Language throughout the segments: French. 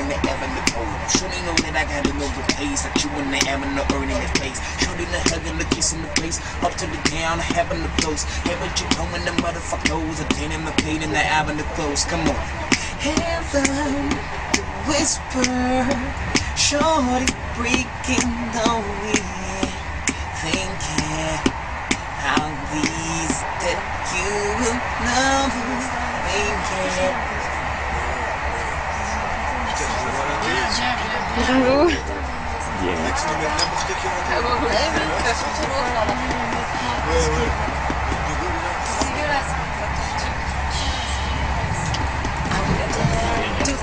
in the heavenly pole. Surely know that I gotta know the pace, that you in the heaven, the earning the place. Surely the hugging, the kissing the place, up to the down, heaven the close. Hey, but you know when the motherfuckers attaining the pain in the heaven the close. Come on. Heaven, the whisper, shorty breaking the wind, thinking how these that you will never make it. Bravo.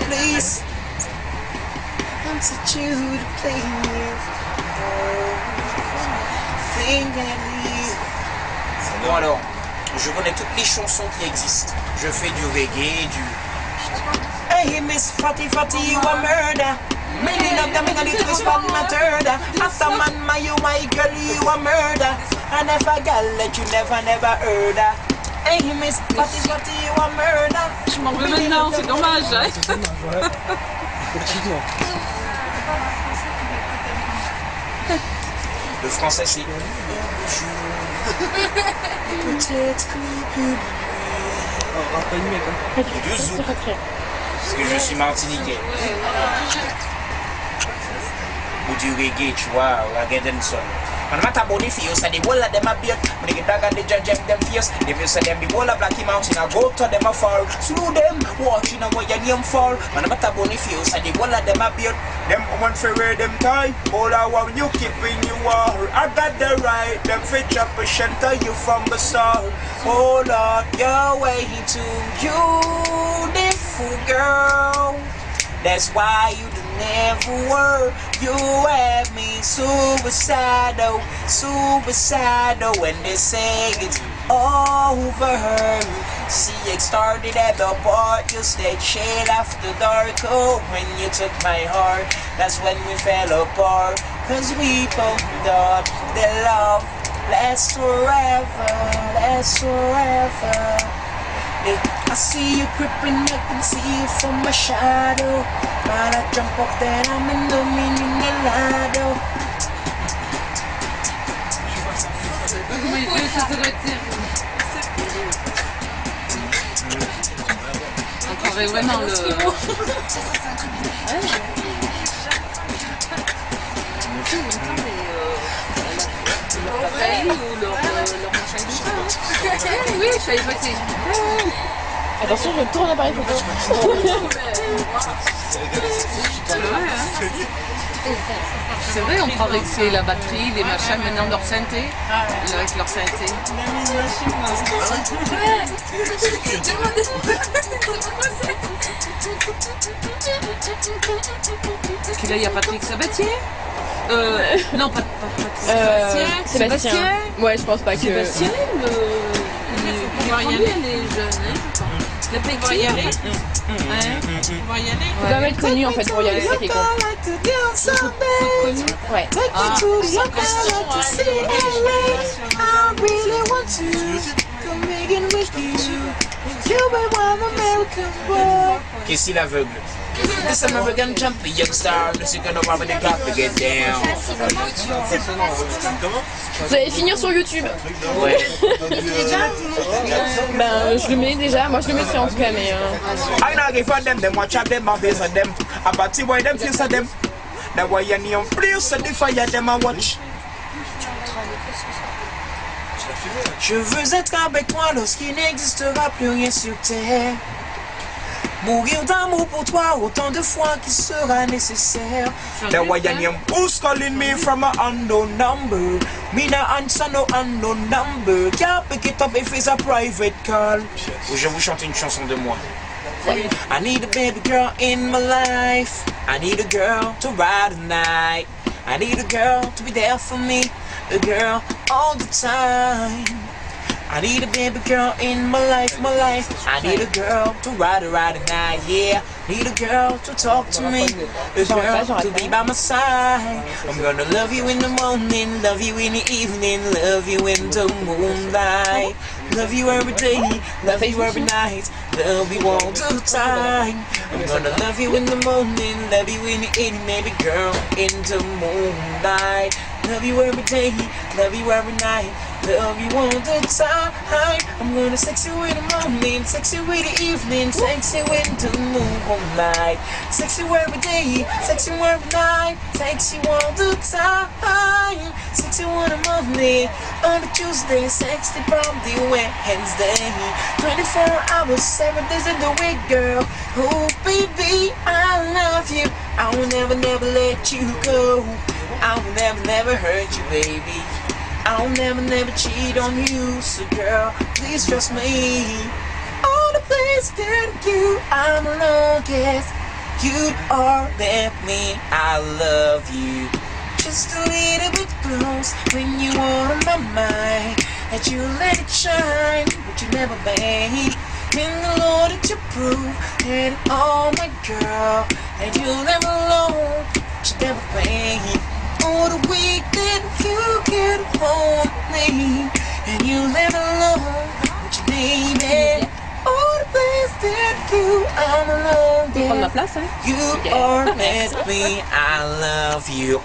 Please, I'm such you to play with. Bon alors, je connais toutes les chansons qui existent. Je fais du reggae, du... Hey Miss Fatty Fatty, you a murder. Million of them in a little spot mattered. After man, you my girl, you a murder. And if I got let you never heard her. Hey Miss Fatty Fatty, you a murder. Je m'en veux maintenant, c'est dommage. Hein. Le français c'est... Du zouk. Parce que je suis martiniquais. Ou du reggae, tu vois, reggae dancehall. Man mata boni fierce, and the whole of them a beat. When they get dog and they judge them fierce. If you say them the whole of Blacky Mountain, I go to them a fall. Slew them, watching what your name fall. Man mata boni fierce, and the whole of them a beat. Them one for wear them tie. All I want you keep in your war. I got the right, them fit up a shelter you from the start. Hold on, your way to beautiful girl. That's why you never were. You have me suicidal, suicidal. When they say it's over. See, it started at the part. You stayed shade after dark. Oh, when you took my heart, that's when we fell apart. Cause we both thought that love lasts forever, lasts forever. I see you creeping, I can see you from my shadow. But I jump up there, I'm in the meaning the ladder. On travaille vraiment le... Oui, je savais pas que c'est... Attention, je tourne l'appareil photo. C'est vrai, on croirait que c'est la batterie, les machins, maintenant leur synthé. Avec leur synthé. Parce que là, il y a Patrick Sabatier. Non, pas Patrick. Sébastien. Ouais, je pense pas que... Sébastien, on va y aller, les jeunes. Le petit. On va y aller. On va y aller. Faut quand même être connu en fait pour y aller, c'est ça qui est con. Ouais. Ah, Qu'est-ce qu'il aveugle? This American champion star, this is gonna rob the clock to get down. Vous allez finir sur YouTube. Ouais. Ben, je le mets déjà, moi je le mettrai en tout cas, mais... I know give them, them watch out them, face of them. About see why them face of them. That why you need please the fire them and watch. Je veux être avec toi lorsqu'il n'existera plus rien sur terre. Mourir d'amour pour toi autant de fois qu'il sera nécessaire. That why you need who's calling me from an unknown number. Me not answer no unknown number. Can't pick it up if it's a private call. Je vous chante une chanson de moi. I need a baby girl in my life. I need a girl to ride the night. I need a girl to be there for me. A girl all the time. I need a baby girl in my life, my life. I need a girl to ride at night, yeah. Need a girl to talk to me, a girl to be by my side. I'm gonna love you in the morning, love you in the evening, love you in the moonlight. Love you every day, love you every night, love you all the time. I'm gonna love you in the morning, love you in the evening, baby girl, in the moonlight. Love you every day, love you every night, love you all the time. I'm gonna sex you in the morning, sex you in the evening, sex you in the moonlight. Sex you every day, sex you every night, sex you all the time. Sex you in the morning, on a Tuesday, sexy from the Wednesday. 24 hours, 7 days in the week, girl. Oh baby, I love you. I will never, never let you go. I will never, never hurt you, baby. I'll never, never cheat on you. So girl, please trust me. All the places that you I'm alone, yes. You are with me, I love you. Just a little bit close when you are on my mind. That you let it shine, but you never made. In the Lord that you prove, and oh my girl, that you never alone, but you never made. All the week that you get home me, and you let alone what you need it. All the place that you I'm alone there. You are with me, I love you.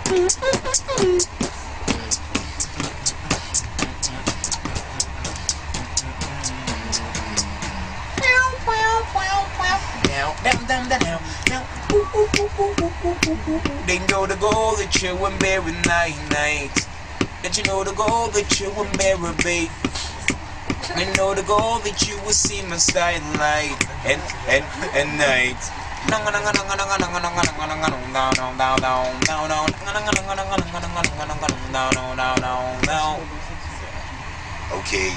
They know the goal that you and Mary night. That you know the goal that you and Mary babe. They know the goal that you will see my side light and night. Okay,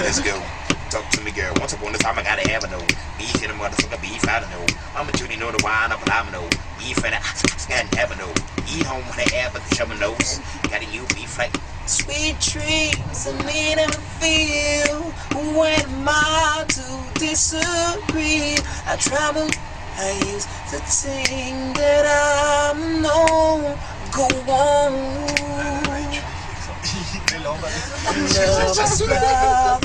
let's go. Talk to me, girl. Once upon a time, I gotta have a no. Beef in a motherfucker, beef, I don't know. I'm a Judy, know the wine up, but I'm a no. Beef and I can't have a no. Eat home when I have, but the shovel knows. Got a you beef like sweet dreams, I need to feel. Who am I to disagree? I travel, I used to think that I'm no. Go on. I love